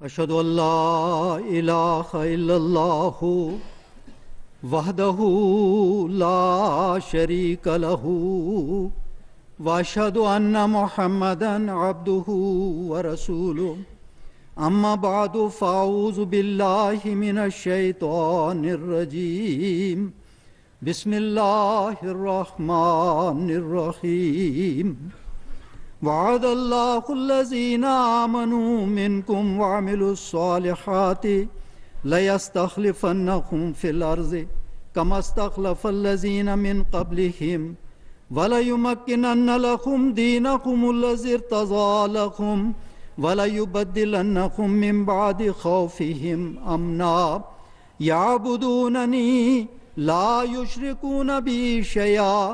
اشہد ان لا الہ الا اللہ وحدہ لا شریک لہ واشہد ان محمدا عبدہ ورسولہ اما بعد فاعوذ باللہ من الشیطان الرجیم بسم اللہ الرحمن الرحیم وعد اللہ الذین آمنوا منکم وعملوا الصالحات لَيَسْتَخْلِفَنَّكُمْ فِي الْأَرْضِ كَمَا اسْتَخْلَفَ الَّذِينَ مِنْ قَبْلِهِمْ وَلَيُمَكِّنَنَّ لَكُمْ دِينَكُمُ الَّذِي ارْتَضَىٰ لَكُمْ وَلَيُبَدِّلَنَّكُمْ مِنْ بَعْدِ خَوْفِهِمْ أَمْنًا يَعْبُدُونَنِي لَا يُشْرِكُونَ بِي شَيْئًا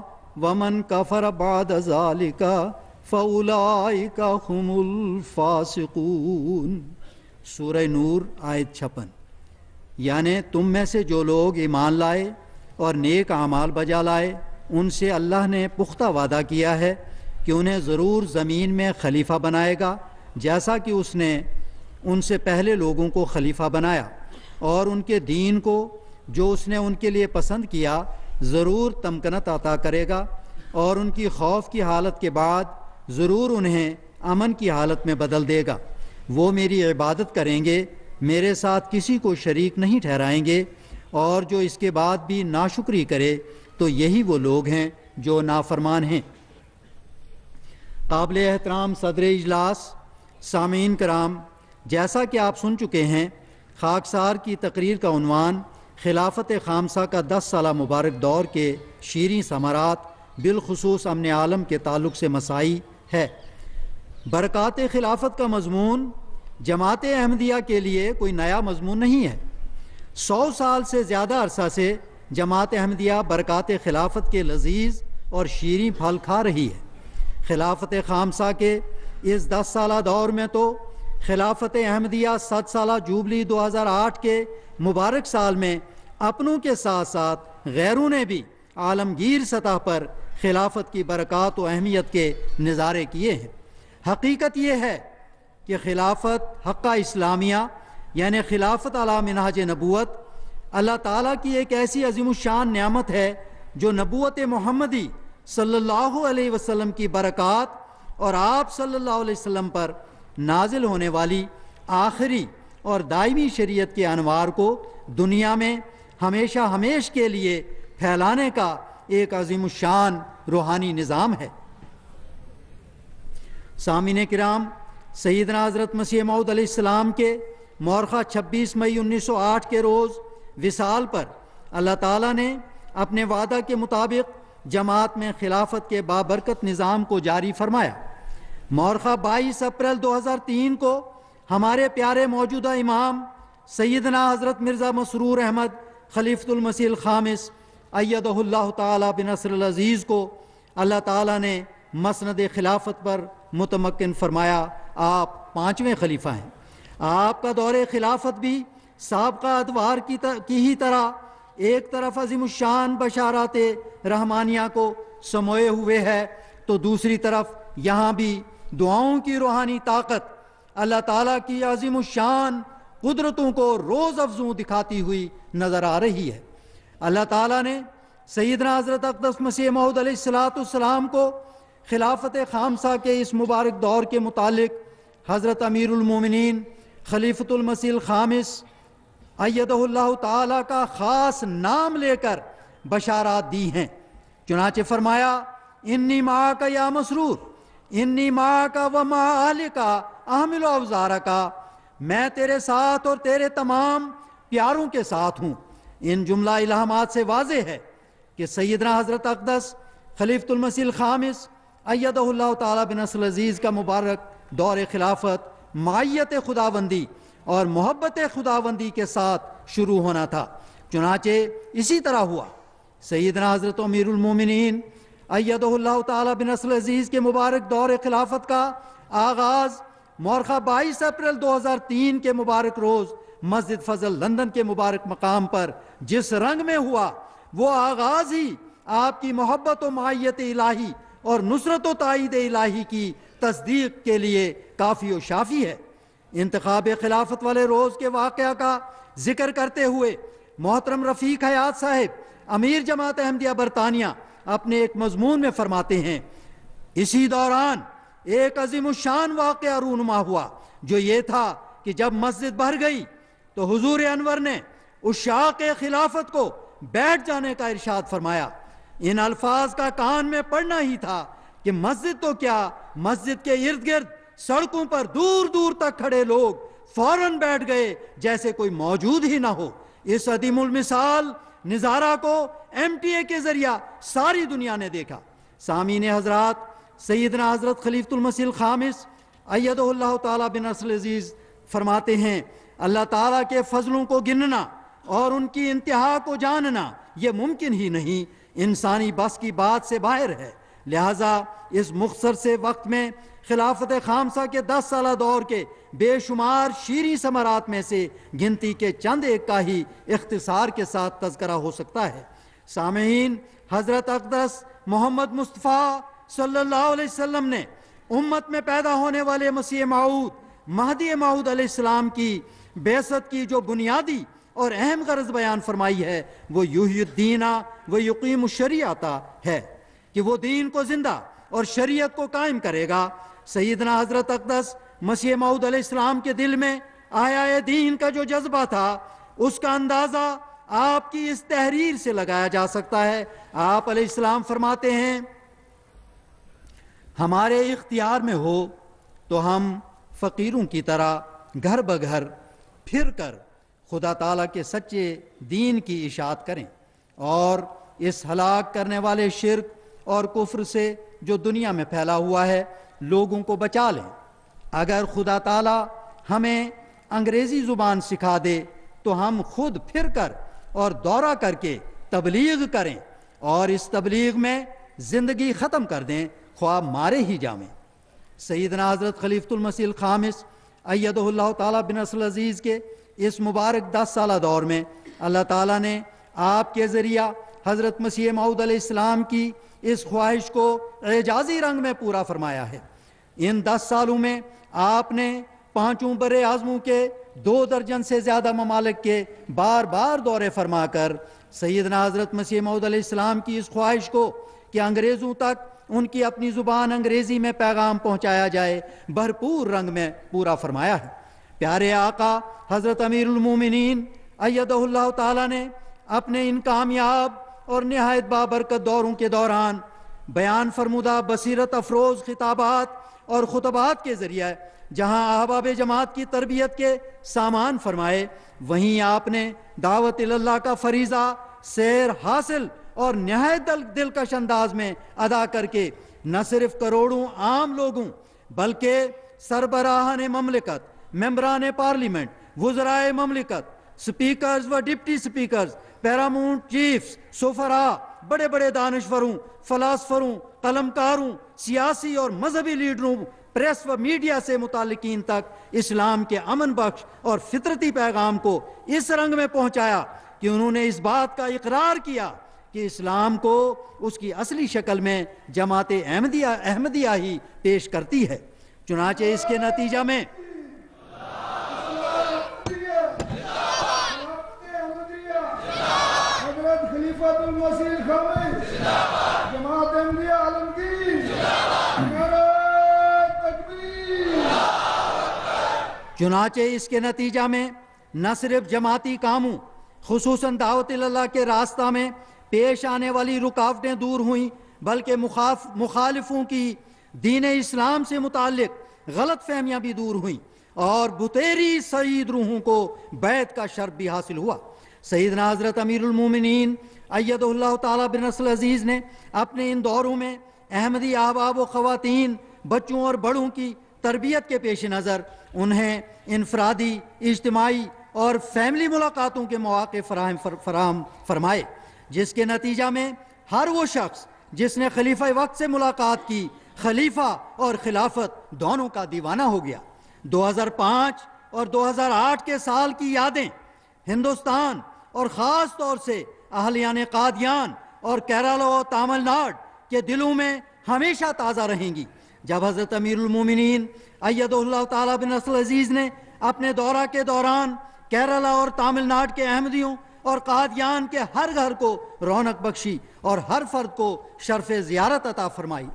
وَمَنْ كَفَرَ بَعْدَ ذَلِكَ فَأُولَٰئِكَ هُمُ الْفَاسِقُونَ۔ سورہ نور آیت 56۔ یعنی تم میں سے جو لوگ ایمان لائے اور نیک اعمال بجا لائے ان سے اللہ نے پختہ وعدہ کیا ہے کہ انہیں ضرور زمین میں خلیفہ بنائے گا، جیسا کہ اس نے ان سے پہلے لوگوں کو خلیفہ بنایا، اور ان کے دین کو جو اس نے ان کے لیے پسند کیا ضرور تمکنت عطا کرے گا، اور ان کی خوف کی حالت کے بعد ضرور انہیں امن کی حالت میں بدل دے گا۔ وہ میری عبادت کریں گے، میرے ساتھ کسی کو شریک نہیں ٹھہرائیں گے، اور جو اس کے بعد بھی ناشکری کرے تو یہی وہ لوگ ہیں جو نافرمان ہیں۔ قابل احترام صدر اجلاس، سامعین کرام، جیسا کہ آپ سن چکے ہیں، خاکسار کی تقریر کا عنوان خلافت خامسہ کا 10 سالہ مبارک دور کے شیریں ثمرات بالخصوص امن عالم کے تعلق سے مسائی ہے۔ برکات خلافت کا مضمون جماعت احمدیہ کے لیے کوئی نیا مضمون نہیں ہے۔ 100 سال سے زیادہ عرصہ سے جماعت احمدیہ برکات خلافت کے لذیذ اور شیریں پھل کھا رہی ہے۔ خلافت خامسہ کے اس 10 سالہ دور میں تو خلافت احمدیہ 7 سالہ جوبلی 2008 کے مبارک سال میں اپنوں کے ساتھ ساتھ غیروں نے بھی عالمگیر سطح پر خلافت کی برکات و اہمیت کے نظارے کیے ہیں۔ حقیقت یہ ہے کہ خلافت حقہ اسلامیہ یعنی خلافت علی منہاج نبوت اللہ تعالیٰ کی ایک ایسی عظیم الشان نعمت ہے جو نبوت محمدی صلی اللہ علیہ وسلم کی برکات اور آپ صلی اللہ علیہ وسلم پر نازل ہونے والی آخری اور دائمی شریعت کے انوار کو دنیا میں ہمیشہ ہمیش کے لیے پھیلانے کا ایک عظیم الشان روحانی نظام ہے۔ سامعین کرام، سیدنا حضرت مسیح موعود علیہ السلام کے مورخہ 26 مئی 1908 کے روز وصال پر اللہ تعالیٰ نے اپنے وعدہ کے مطابق جماعت میں خلافت کے بابرکت نظام کو جاری فرمایا۔ مورخہ 22 اپریل 2003 کو ہمارے پیارے موجودہ امام سیدنا حضرت مرزا مسرور احمد خلیفۃ المسیح الخامس ایدہ اللہ تعالیٰ بنصر العزیز کو اللہ تعالیٰ نے مسند خلافت پر متمکن فرمایا۔ آپ 5ویں خلیفہ ہیں۔ آپ کا دور خلافت بھی سابقہ ادوار کی ہی طرح ایک طرف عظیم الشان بشارات رحمانیہ کو سموئے ہوئے ہے تو دوسری طرف یہاں بھی دعاؤں کی روحانی طاقت اللہ تعالیٰ کی عظیم الشان قدرتوں کو روز افزوں دکھاتی ہوئی نظر آ رہی ہے۔ اللہ تعالیٰ نے سیدنا حضرت اقدس مسیح موعود علیہ السلام کو خلافت خامسہ کے اس مبارک دور کے متعلق حضرت امیر المومنین خلیفۃ المسیح الخامس ایدہ اللہ تعالیٰ کا خاص نام لے کر بشارات دی ہیں۔ چنانچہ فرمایا، انی معاک یا مسرور، انی معاک و مع اہلک احمل اوزارک، میں تیرے ساتھ اور تیرے تمام پیاروں کے ساتھ ہوں۔ ان جملہ الہامات سے واضح ہے کہ سیدنا حضرت اقدس خلیفۃ المسیح الخامس ایدہ اللہ تعالیٰ بنصر العزیز کا مبارک دور خلافت معیت خداوندی اور محبت خداوندی کے ساتھ شروع ہونا تھا۔ چنانچہ اسی طرح ہوا۔ سیدنا حضرت امیر المومنین ایدہ اللہ تعالیٰ بنصر العزیز کے مبارک دور خلافت کا آغاز مورخہ 22 اپریل 2003 کے مبارک روز مسجد فضل لندن کے مبارک مقام پر جس رنگ میں ہوا، وہ آغاز ہی آپ کی محبت و معیت الہی اور نصرت و تائید الہی کی تصدیق کے لیے کافی و شافی ہے۔ انتخاب خلافت والے روز کے واقعہ کا ذکر کرتے ہوئے محترم رفیق حیات صاحب امیر جماعت احمدیہ برطانیہ اپنے ایک مضمون میں فرماتے ہیں، اسی دوران ایک عظیم الشان واقعہ رونما ہوا، جو یہ تھا کہ جب مسجد بھر گئی تو حضور انور نے عشاق خلافت کو بیٹھ جانے کا ارشاد فرمایا۔ ان الفاظ کا کان میں پڑنا ہی تھا کہ مسجد تو کیا، مسجد کے ارد گرد سڑکوں پر دور دور تک کھڑے لوگ فوراً بیٹھ گئے جیسے کوئی موجود ہی نہ ہو۔ اس عدیم المثال نظارہ کو ایم ٹی اے کے ذریعہ ساری دنیا نے دیکھا۔ سامعین حضرات، سیدنا حضرت خلیفۃ المسیح الخامس ایدہ اللہ تعالیٰ بنصر العزیز فرماتے ہیں، اللہ تعالیٰ کے فضلوں کو گننا اور ان کی انتہا کو جاننا یہ ممکن ہی نہیں، انسانی بس کی بات سے باہر ہے۔ لہٰذا اس مختصر سے وقت میں خلافت خامسہ کے 10 سالہ دور کے بے شمار شیریں ثمرات میں سے گنتی کے چند ایک کا ہی اختصار کے ساتھ تذکرہ ہو سکتا ہے۔ سامعین، حضرت اقدس محمد مصطفیٰ صلی اللہ علیہ وسلم نے امت میں پیدا ہونے والے مسیح موعود مہدی موعود علیہ السلام کی بعثت کی جو بنیادی اور اہم غرض بیان فرمائی ہے، وہ یحیی الدین و یقیم الشریعۃ ہے، کہ وہ دین کو زندہ اور شریعت کو قائم کرے گا۔ سیدنا حضرت اقدس مسیح موعود علیہ السلام کے دل میں آیا دین کا جو جذبہ تھا، اس کا اندازہ آپ کی اس تحریر سے لگایا جا سکتا ہے۔ آپ علیہ السلام فرماتے ہیں، ہمارے اختیار میں ہو تو ہم فقیروں کی طرح گھر بگھر پھر کر خدا تعالیٰ کے سچے دین کی اشاعت کریں اور اس ہلاک کرنے والے شرک اور کفر سے جو دنیا میں پھیلا ہوا ہے لوگوں کو بچا لیں۔ اگر خدا تعالیٰ ہمیں انگریزی زبان سکھا دے تو ہم خود پھر کر اور دورہ کر کے تبلیغ کریں اور اس تبلیغ میں زندگی ختم کر دیں، خواہ مارے ہی جاویں۔ سیدنا حضرت خلیفۃ المسیح الخامس ایدہ اللہ تعالیٰ بنصر العزیز کے اس مبارک 10 سالہ دور میں اللہ تعالیٰ نے آپ کے ذریعہ حضرت مسیح موعود علیہ السلام کی اس خواہش کو اعجازی رنگ میں پورا فرمایا ہے۔ ان 10 سالوں میں آپ نے 5 بر اعظموں کے 2 درجن سے زیادہ ممالک کے بار بار دورے فرما کر سیدنا حضرت مسیح موعود علیہ السلام کی اس خواہش کو کہ انگریزوں تک ان کی اپنی زبان انگریزی میں پیغام پہنچایا جائے بھرپور رنگ میں پورا فرمایا ہے۔ پیارے آقا حضرت امیر المومنین ایدہ اللہ تعالیٰ نے اپنے ان کامیاب اور نہایت بابرکت دوروں کے دوران بیان فرمودہ بصیرت افروز خطابات اور خطبات کے ذریعے جہاں احباب جماعت کی تربیت کے سامان فرمائے، وہیں آپ نے دعوت اللہ کا فریضہ سیر حاصل اور نہایت دلکش انداز میں ادا کر کے نہ صرف کروڑوں عام لوگوں بلکہ سربراہان مملکت، ممبران پارلیمنٹ، وزرائے مملکت، سپیکرز و ڈپٹی سپیکرز، پیرامونٹ چیفز، سفراء، بڑے بڑے دانشوروں، فلاسفروں، قلمکاروں، سیاسی اور مذہبی لیڈروں، پریس و میڈیا سے متعلقین تک اسلام کے امن بخش اور فطرتی پیغام کو اس رنگ میں پہنچایا کہ انہوں نے اس بات کا اقرار کیا کہ اسلام کو اس کی اصلی شکل میں جماعت احمدیہ ہی پیش کرتی ہے۔ چنانچہ اس کے نتیجہ میں خلیفۃ المسیح الخامس جماعت احمدیہ عالمگیر نعرہ تکبیر۔ چنانچہ اس کے نتیجہ میں نہ صرف جماعتی کاموں خصوصاً دعوت اللہ کے راستہ میں پیش آنے والی رکاوٹیں دور ہوئیں بلکہ مخالفوں کی دین اسلام سے متعلق غلط فہمیاں بھی دور ہوئیں اور بطیری سعید روحوں کو بیعت کا شرف بھی حاصل ہوا۔ سیدنا حضرت امیر المومنین ایدہ اللہ تعالیٰ بنصر العزیز نے اپنے ان دوروں میں احمدی احباب و خواتین، بچوں اور بڑوں کی تربیت کے پیش نظر انہیں انفرادی، اجتماعی اور فیملی ملاقاتوں کے مواقع فراہم فرمائے، جس کے نتیجہ میں ہر وہ شخص جس نے خلیفہ وقت سے ملاقات کی خلیفہ اور خلافت دونوں کا دیوانہ ہو گیا۔ 2005 اور 2008 کے سال کی یادیں ہندوستان اور خاص طور سے اہلیان قادیان اور کیرالہ و تامل ناڈ کے دلوں میں ہمیشہ تازہ رہیں گی۔ جب حضرت امیر المومنین ایدہ اللہ تعالیٰ بن نصر عزیز نے اپنے دورہ کے دوران کیرلا اور تامل ناڈو کے احمدیوں اور قادیان کے ہر گھر کو رونق بخشی اور ہر فرد کو شرف زیارت عطا فرمائی۔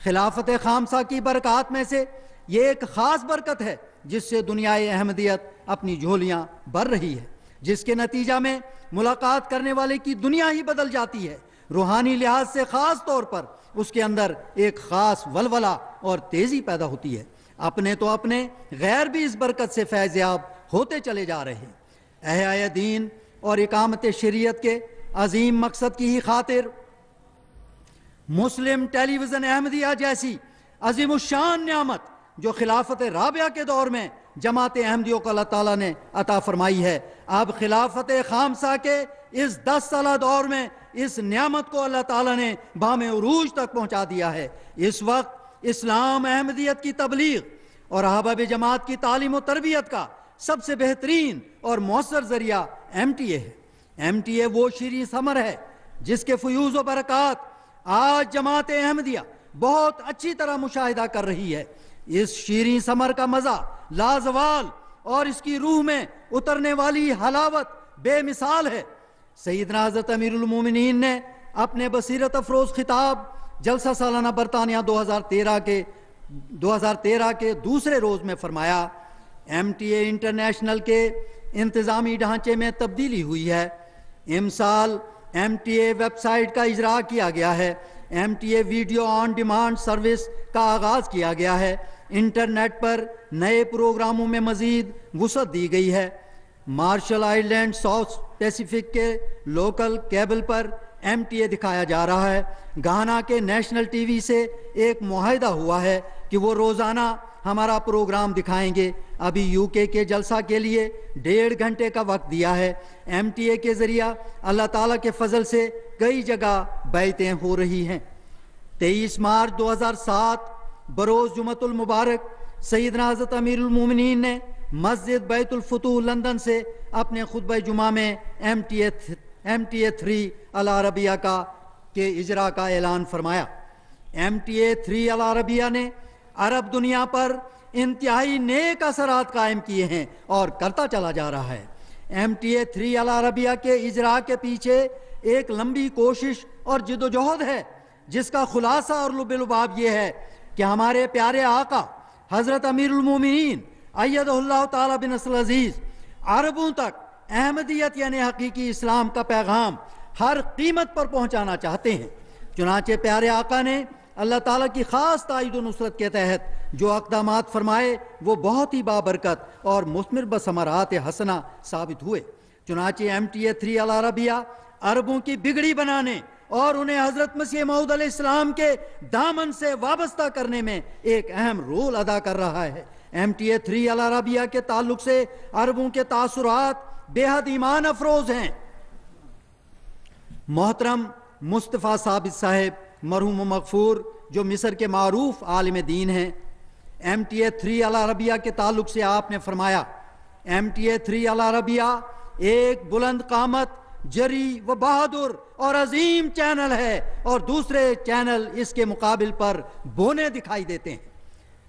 خلافت خامسہ کی برکات میں سے یہ ایک خاص برکت ہے جس سے دنیائے احمدیت اپنی جھولیاں بھر رہی ہے، جس کے نتیجہ میں ملاقات کرنے والے کی دنیا ہی بدل جاتی ہے۔ روحانی لحاظ سے خاص طور پر اس کے اندر ایک خاص ولولہ اور تیزی پیدا ہوتی ہے۔ اپنے تو اپنے، غیر بھی اس برکت سے فیض یاب ہوتے چلے جا رہے ہیں۔ احیاء دین اور اقامت شریعت کے عظیم مقصد کی ہی خاطر مسلم ٹیلی ویژن احمدیہ جیسی عظیم الشان نعمت جو خلافت رابعہ کے دور میں جماعت احمدیوں کو اللہ تعالیٰ نے عطا فرمائی ہے، اب خلافت خامسہ کے اس 10 سالہ دور میں اس نعمت کو اللہ تعالیٰ نے بام عروج تک پہنچا دیا ہے۔ اس وقت اسلام احمدیت کی تبلیغ اور احباب جماعت کی تعلیم و تربیت کا سب سے بہترین اور مؤثر ذریعہ MTA ہے۔ MTA وہ شیریں ثمر ہے جس کے فیوز و برکات آج جماعت احمدیہ بہت اچھی طرح مشاہدہ کر رہی ہے۔ اس شیریں ثمر کا مزہ لازوال اور اس کی روح میں اترنے والی حلاوت بے مثال ہے۔ سیدنا حضرت امیر المومنین نے اپنے بصیرت افروز خطاب جلسہ سالانہ برطانیہ 2013 کے دوسرے روز میں فرمایا، MTA انٹرنیشنل کے انتظامی ڈھانچے میں تبدیلی ہوئی ہے۔ امسال MTA ویب سائٹ کا اجرا کیا گیا ہے۔ MTA video on demand service کا آغاز کیا گیا ہے۔ انٹرنیٹ پر نئے پروگراموں میں مزید وسعت دی گئی ہے۔ مارشل آئی لینڈ ساؤتھ پیسیفک کے لوکل کیبل پر MTA دکھایا جا رہا ہے۔ گانا کے نیشنل ٹی وی سے ایک معاہدہ ہوا ہے کہ وہ روزانہ ہمارا پروگرام دکھائیں گے۔ ابھی UK کے جلسہ کے لیے 1.5 گھنٹے کا وقت دیا ہے۔ MTA کے ذریعہ اللہ تعالیٰ کے فضل سے کئی جگہ بیعتیں ہو رہی ہیں۔ 23 مارچ 2007 بروز جمعۃ المبارک سیدنا حضرت امیر المومنین نے مسجد بیت الفتوح لندن سے اپنے خطبہ جمعہ میں MTA 3 العربیہ کے اجرا کا اعلان فرمایا۔ MTA 3 العربیہ نے عرب دنیا پر انتہائی نیک اثرات قائم کیے ہیں اور کرتا چلا جا رہا ہے۔ MTA 3 العربیہ کے اجرا کے پیچھے ایک لمبی کوشش اور جد و جہد ہے جس کا خلاصہ اور لب لباب یہ ہے کہ ہمارے پیارے آقا حضرت امیر المومنین ایدہ اللہ تعالیٰ بن نصر عزیز عربوں تک احمدیت یعنی حقیقی اسلام کا پیغام ہر قیمت پر پہنچانا چاہتے ہیں۔ چنانچہ پیارے آقا نے اللہ تعالیٰ کی خاص تائید و نصرت کے تحت جو اقدامات فرمائے وہ بہت ہی بابرکت اور مثمر بثمرات حسنہ ثابت ہوئے۔ چنانچہ MTA 3 العربیہ عربوں کی بگڑی بنانے اور انہیں حضرت مسیح موعود علیہ السلام کے دامن سے وابستہ کرنے میں ایک اہم رول ادا کر رہا ہے۔ MTA 3 العربیہ کے تعلق سے عربوں کے تاثرات بے حد ایمان افروز ہیں۔ محترم مصطفیٰ ثابت صاحب مرحوم و مغفور جو مصر کے معروف عالم دین ہیں، MTA 3 العربیہ کے تعلق سے آپ نے فرمایا، MTA 3 العربیہ ایک بلند قامت، جری و بہادر اور عظیم چینل ہے اور دوسرے چینل اس کے مقابل پر بونے دکھائی دیتے ہیں۔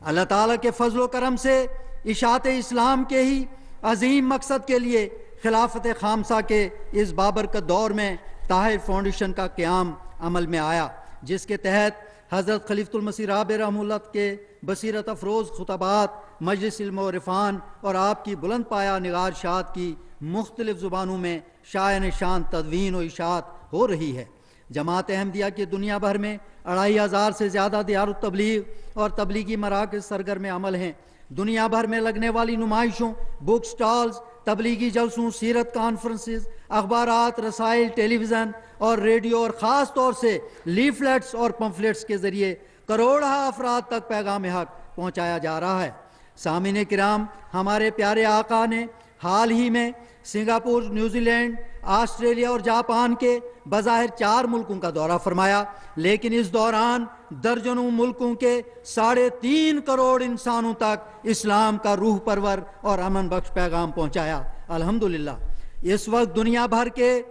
اللہ تعالیٰ کے فضل و کرم سے اشاعت اسلام کے ہی عظیم مقصد کے لیے خلافت خامسہ کے اس بابرکت دور میں تحائف فاؤنڈیشن کا قیام عمل میں آیا، جس کے تحت حضرت خلیفۃ المسیح رابع رحمہ اللہ کے بصیرت افروز خطبات، مجلس علم و عرفان اور آپ کی بلند پایہ نگارشات کی مختلف زبانوں میں شایع نشان تدوین و اشاعت ہو رہی ہے۔ جماعت احمدیہ کی دنیا بھر میں 2500 سے زیادہ دار التبلیغ اور تبلیغی مراکز سرگرم عمل ہیں۔ دنیا بھر میں لگنے والی نمائشوں، بک سٹالز، تبلیغی جلسوں، سیرت کانفرنسز، اخبارات، رسائل، ٹیلی ویژن اور ریڈیو اور خاص طور سے لیفلیٹس اور پمفلیٹس کے ذریعے کروڑہ افراد تک پیغام حق پہنچایا جا رہا ہے۔ سامعین کرام، ہمارے پیارے آقا نے حال ہی میں سنگاپور، نیوزی لینڈ، آسٹریلیا اور جاپان کے بظاہر 4 ملکوں کا دورہ فرمایا، لیکن اس دوران درجنوں ملکوں کے 3.5 کروڑ انسانوں تک اسلام کا روح پرور اور امن بخش پیغام پہنچایا۔ الحمدللہ اس وقت دنیا بھر کے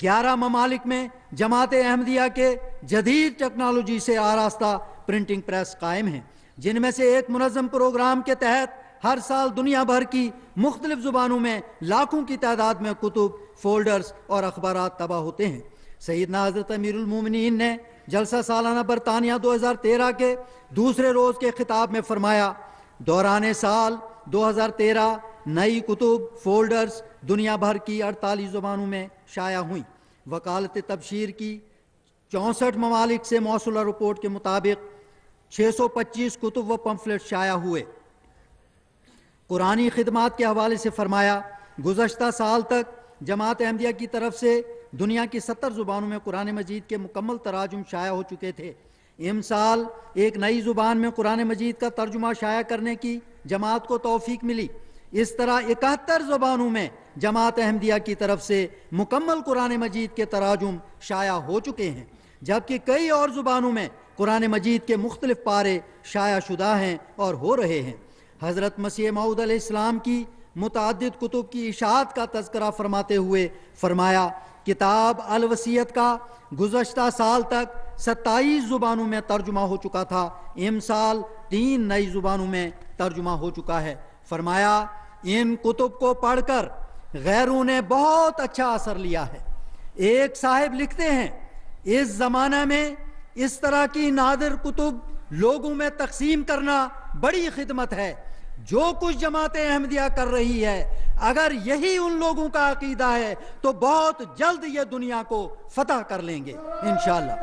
11 ممالک میں جماعت احمدیہ کے جدید ٹیکنالوجی سے آراستہ پرنٹنگ پریس قائم ہیں۔ جن میں سے ایک منظم پروگرام کے تحت ہر سال دنیا بھر کی مختلف زبانوں میں لاکھوں کی تعداد میں کتب، فولڈرز اور اخبارات طبع ہوتے ہیں۔ سیدنا حضرت امیر المومنین نے جلسہ سالانہ برطانیہ 2013 کے دوسرے روز کے خطاب میں فرمایا، دوران سال 2013 نئی کتب، فولڈرز دنیا بھر کی 48 زبانوں میں شائع ہوئیں۔ وکالت تبشیر کی 64 ممالک سے موصولہ رپورٹ کے مطابق 625 کتب و پمفلٹ شائع ہوئے۔ قرآنی خدمات کے حوالے سے فرمایا، گزشتہ سال تک جماعت احمدیہ کی طرف سے دنیا کی 70 زبانوں میں قرآن مجید کے مکمل تراجم شائع ہو چکے تھے۔ امسال ایک نئی زبان میں قرآن مجید کا ترجمہ شائع کرنے کی جماعت کو توفیق ملی۔ اس طرح 71 زبانوں میں جماعت احمدیہ کی طرف سے مکمل قرآن مجید کے تراجم شائع ہو چکے ہیں، جبکہ کئی اور زبانوں میں قرآن مجید کے مختلف پارے شائع شدہ ہیں اور ہو رہے ہیں۔ حضرت مسیح موعود علیہ السلام کی متعدد کتب کی اشاعت کا تذکرہ فرماتے ہوئے فرمایا، کتاب الوصیت کا گزشتہ سال تک 27 زبانوں میں ترجمہ ہو چکا تھا، امسال 3 نئی زبانوں میں ترجمہ ہو چکا ہے۔ فرمایا، ان کتب کو پڑھ کر غیروں نے بہت اچھا اثر لیا ہے۔ ایک صاحب لکھتے ہیں، اس زمانہ میں اس طرح کی نادر کتب لوگوں میں تقسیم کرنا بڑی خدمت ہے۔ جو کچھ جماعت احمدیہ کر رہی ہے، اگر یہی ان لوگوں کا عقیدہ ہے تو بہت جلد یہ دنیا کو فتح کر لیں گے انشاءاللہ۔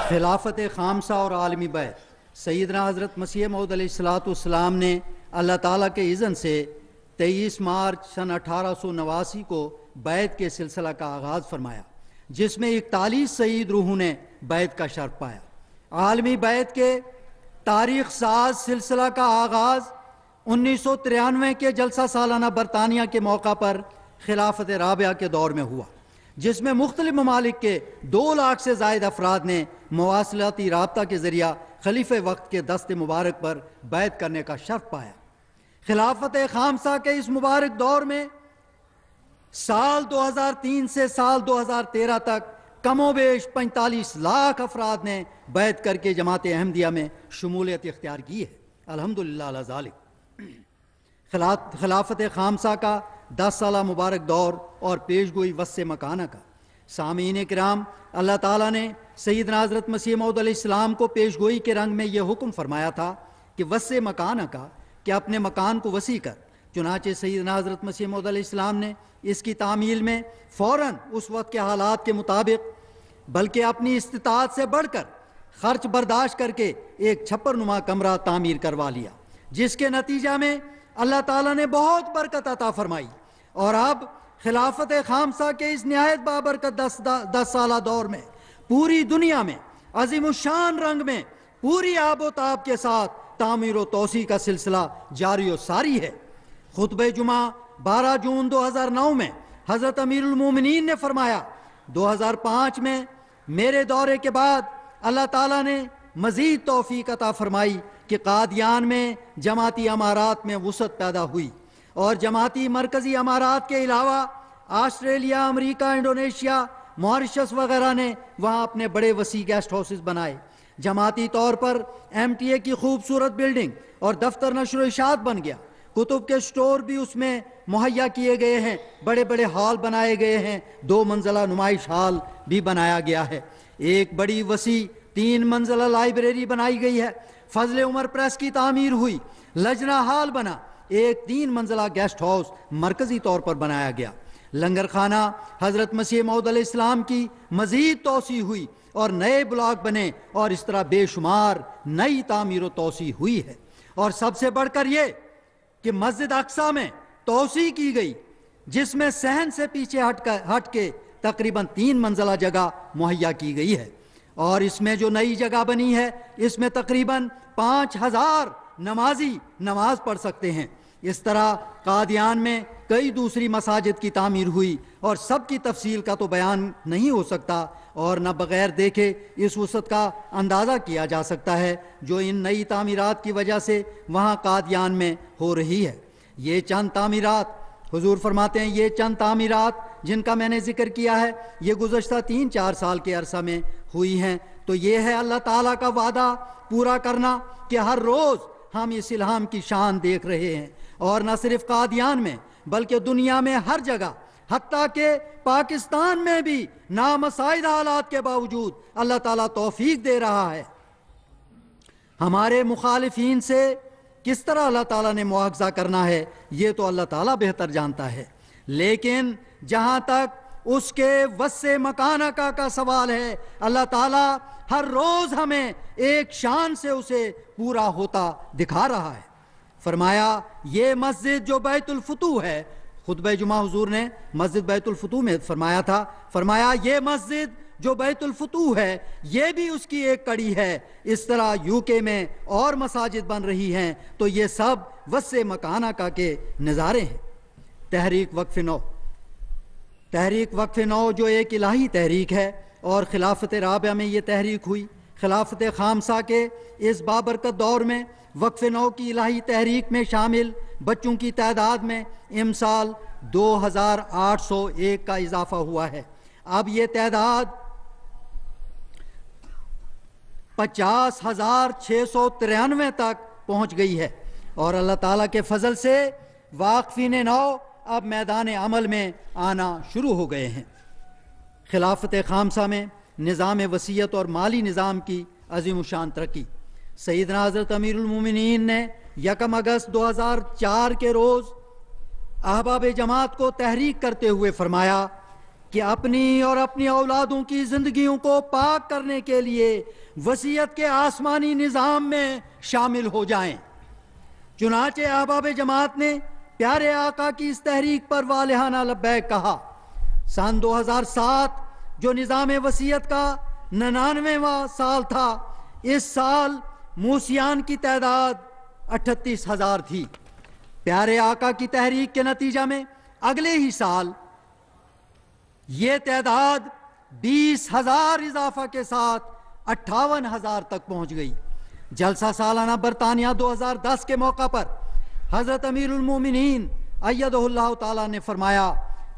خلافت خامسہ اور عالمی بیعت۔ سیدنا حضرت مسیح موعود علیہ السلام نے اللہ تعالیٰ کے اذن سے 23 مارچ سن 1889 کو بیعت کے سلسلہ کا آغاز فرمایا، جس میں 41 سعید روحوں نے بیعت کا شرف پایا۔ عالمی بیعت کے تاریخ ساز سلسلہ کا آغاز 1993 کے جلسہ سالانہ برطانیہ کے موقع پر خلافت رابعہ کے دور میں ہوا، جس میں مختلف ممالک کے 2 لاکھ سے زائد افراد نے مواصلاتی رابطہ کے ذریعہ خلیفہ وقت کے دست مبارک پر بیعت کرنے کا شرف پایا۔ خلافت خامسہ کے اس مبارک دور میں سال 2003 سے سال 2013 تک کم و بیش 45 لاکھ افراد نے بیعت کر کے جماعت احمدیہ میں شمولیت اختیار کی ہے، الحمدللہ علی ذالک۔ خلافت خامسہ کا 10 سالہ مبارک دور اور پیشگوئی وسع مکانہ کا۔ سامعین کرام، اللہ تعالیٰ نے سیدنا حضرت مسیح موعود علیہ السلام کو پیشگوئی کے رنگ میں یہ حکم فرمایا تھا کہ وسع مکانہ کا، کہ اپنے مکان کو وسیع کر۔ چنانچہ سیدنا حضرت مسیح موعود علیہ السلام نے اس کی تعمیل میں فوراً اس وقت کے حالات کے مطابق بلکہ اپنی استطاعت سے بڑھ کر خرچ برداشت کر کے ایک چھپر نما کمرہ تعمیر کروا لیا، جس کے نتیجہ میں اللہ تعالیٰ نے بہت برکت عطا فرمائی، اور اب خلافت خامسہ کے اس نہایت بابرکت 10 سالہ دور میں پوری دنیا میں عظیم الشان رنگ میں پوری آب و تاب کے ساتھ تعمیر و توسیع کا سلسلہ جاری و ساری ہے۔ خطبہ جمعہ 12 جون 2009 میں حضرت امیر المومنین نے فرمایا، 2005 میں میرے دورے کے بعد اللہ تعالیٰ نے مزید توفیق عطا فرمائی کہ قادیان میں جماعتی امارات میں وسعت پیدا ہوئی، اور جماعتی مرکزی امارات کے علاوہ آسٹریلیا، امریکہ، انڈونیشیا، ماریشس وغیرہ نے وہاں اپنے بڑے وسیع گیسٹ ہاؤسز بنائے۔ جماعتی طور پر MTA کی خوبصورت بلڈنگ اور دفتر نشر و اشاعت بن گیا، کتب کے سٹور بھی اس میں مہیا کیے گئے ہیں، بڑے بڑے ہال بنائے گئے ہیں، 2 منزلہ نمائش ہال بھی بنایا گیا ہے، ایک بڑی وسیع 3 منزلہ لائبریری بنائی گئی ہے، فضل عمر پریس کی تعمیر ہوئی، لجنہ ہال بنا، ایک 3 منزلہ گیسٹ ہاؤس مرکزی طور پر بنایا گیا، لنگر خانہ حضرت مسیح موعود علیہ السلام کی مزید توسیع ہوئی اور نئے بلاک بنے، اور اس طرح بے شمار نئی تعمیر و توسیع ہوئی ہے۔ اور سب سے بڑھ کر یہ کہ مسجد اقصیٰ میں توسیع کی گئی، جس میں صحن سے پیچھے ہٹ کے تقریباً 3 منزلہ جگہ مہیا کی گئی ہے، اور اس میں جو نئی جگہ بنی ہے اس میں تقریباً 5000 نمازی نماز پڑھ سکتے ہیں۔ اس طرح قادیان میں کئی دوسری مساجد کی تعمیر ہوئی اور سب کی تفصیل کا تو بیان نہیں ہو سکتا اور نہ بغیر دیکھے اس وسعت کا اندازہ کیا جا سکتا ہے جو ان نئی تعمیرات کی وجہ سے وہاں قادیان میں ہو رہی ہے۔ یہ چند تعمیرات، حضور فرماتے ہیں یہ چند تعمیرات جن کا میں نے ذکر کیا ہے یہ گزشتہ 3-4 سال کے عرصہ میں ہوئی ہیں، تو یہ ہے اللہ تعالیٰ کا وعدہ پورا کرنا کہ ہر روز ہم اس الہام کی شان دیکھ رہے ہیں، اور نہ صرف قادیان میں بلکہ دنیا میں ہر جگہ، حتیٰ کہ پاکستان میں بھی نامساعد حالات کے باوجود اللہ تعالیٰ توفیق دے رہا ہے۔ ہمارے مخالفین سے کس طرح اللہ تعالیٰ نے مواخذہ کرنا ہے یہ تو اللہ تعالیٰ بہتر جانتا ہے، لیکن جہاں تک اس کے وسع مکانہ کا سوال ہے، اللہ تعالیٰ ہر روز ہمیں ایک شان سے اسے پورا ہوتا دکھا رہا ہے۔ فرمایا یہ مسجد جو بیت الفتوح ہے، خطبہ جمعہ حضور نے مسجد بیت الفتوح میں فرمایا تھا، فرمایا یہ مسجد جو بیت الفتوح ہے یہ بھی اس کی ایک کڑی ہے۔ اس طرح UK میں اور مساجد بن رہی ہیں، تو یہ سب وسع مکانہ کا کے نظارے ہیں۔ تحریک وقف نو، تحریک وقف نو جو ایک الہی تحریک ہے اور خلافت رابعہ میں یہ تحریک ہوئی۔ خلافت خامسہ کے اس بابرکت دور میں وقف نو کی الہی تحریک میں شامل بچوں کی تعداد میں امسال 2801 کا اضافہ ہوا ہے۔ اب یہ تعداد 50,693 تک پہنچ گئی ہے، اور اللہ تعالیٰ کے فضل سے واقفین نو اب میدان عمل میں آنا شروع ہو گئے ہیں۔ خلافت خامسہ میں نظام وصیت اور مالی نظام کی عظیم الشان ترقی۔ سیدنا حضرت امیر المومنین نے 1 اگست 2004 کے روز احباب جماعت کو تحریک کرتے ہوئے فرمایا کہ اپنی اور اپنی اولادوں کی زندگیوں کو پاک کرنے کے لیے وصیت کے آسمانی نظام میں شامل ہو جائیں۔ چنانچہ احباب جماعت نے پیارے آقا کی اس تحریک پر والہانہ لبیک کہا۔ سن 2007 جو نظام وصیت کا 99واں سال تھا، اس سال موسیان کی تعداد 38,000 تھی۔ پیارے آقا کی تحریک کے نتیجہ میں اگلے ہی سال یہ تعداد 20,000 اضافہ کے ساتھ 58,000 تک پہنچ گئی۔ جلسہ سالانہ برطانیہ 2010 کے موقع پر حضرت امیر المومنین ایدہ اللہ تعالیٰ نے فرمایا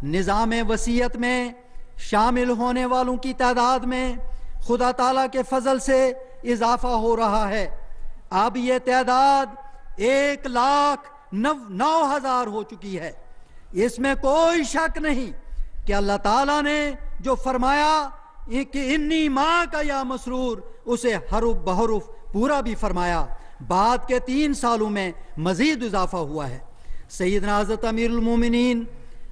نظام وصیت میں شامل ہونے والوں کی تعداد میں خدا تعالیٰ کے فضل سے اضافہ ہو رہا ہے۔ اب یہ تعداد 1,09,000 ہو چکی ہے۔ اس میں کوئی شک نہیں کہ اللہ تعالیٰ نے جو فرمایا کہ انی ماں کا یا مسرور، اسے حرف بحرف پورا بھی فرمایا۔ بعد کے 3 سالوں میں مزید اضافہ ہوا ہے۔ سیدنا حضرت امیر المومنین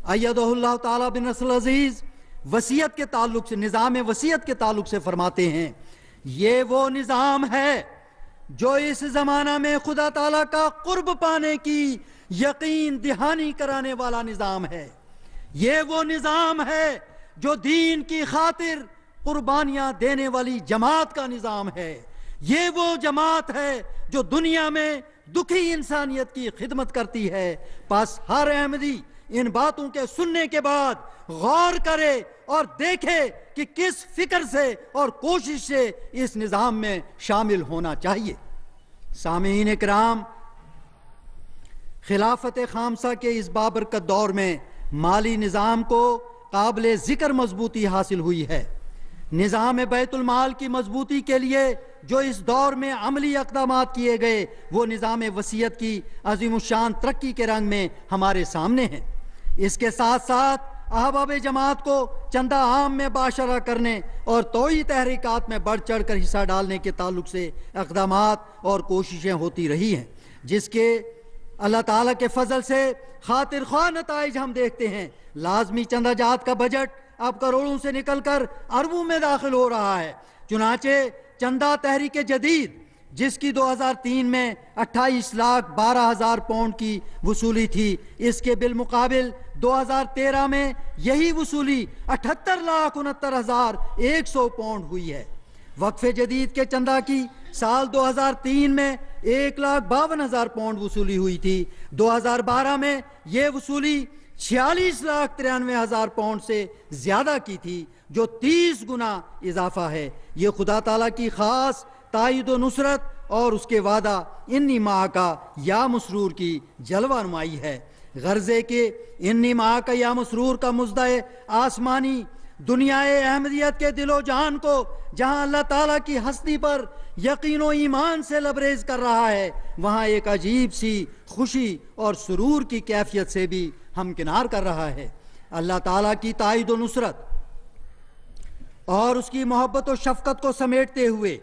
ایدہ اللہ تعالیٰ بنصر العزیز وصیت کے تعلق سے، نظام وصیت کے تعلق سے فرماتے ہیں یہ وہ نظام ہے جو اس زمانہ میں خدا تعالیٰ کا قرب پانے کی یقین دہانی کرانے والا نظام ہے۔ یہ وہ نظام ہے جو دین کی خاطر قربانیاں دینے والی جماعت کا نظام ہے۔ یہ وہ جماعت ہے جو دنیا میں دکھی انسانیت کی خدمت کرتی ہے۔ پس ہر احمدی ان باتوں کے سننے کے بعد غور کرے اور دیکھے کہ کس فکر سے اور کوشش سے اس نظام میں شامل ہونا چاہیے۔ سامعین اکرام، خلافت خامسہ کے اس بابرکت دور میں مالی نظام کو قابل ذکر مضبوطی حاصل ہوئی ہے۔ نظام بیت المال کی مضبوطی کے لیے جو اس دور میں عملی اقدامات کیے گئے وہ نظام وصیت کی عظیم الشان ترقی کے رنگ میں ہمارے سامنے ہیں۔ اس کے ساتھ ساتھ احباب جماعت کو چندہ عام میں باشرہ کرنے اور توئی تحریکات میں بڑھ چڑھ کر حصہ ڈالنے کے تعلق سے اقدامات اور کوششیں ہوتی رہی ہیں، جس کے اللہ تعالیٰ کے فضل سے خاطر خواہ نتائج ہم دیکھتے ہیں۔ لازمی چندہ جات کا بجٹ اب کروڑوں سے نکل کر اربوں میں داخل ہو رہا ہے۔ چنانچہ چندہ تحریک جدید جس کی 2003 میں 28,12,000 پاؤنڈ کی وصولی تھی، اس کے بالمقابل 2013 میں یہی وصولی 78,69,100 پاؤنڈ ہوئی ہے۔ وقف جدید کے چندہ کی سال 2003 میں 1,52,000 پاؤنڈ وصولی ہوئی تھی. 2012 میں یہ وصولی 46,93,000 پاؤنڈ سے زیادہ کی تھی، جو 30 گنا اضافہ ہے. یہ خدا تعالیٰ کی خاص تائید و نصرت اور اس کے وعدہ انی ماہ کا یا مسرور کی جلوہ نمائی ہے. غرض ہے کہ انی ماہ کا یا مسرور کا مژدہ آسمانی دنیائے احمدیت کے دل و جان کو جہاں اللہ تعالیٰ کی ہستی پر یقین و ایمان سے لبریز کر رہا ہے، وہاں ایک عجیب سی خوشی اور سرور کی کیفیت سے بھی ہمکنار کر رہا ہے. اللہ تعالیٰ کی تائید و نصرت اور اس کی محبت و شفقت کو سمیٹتے ہوئے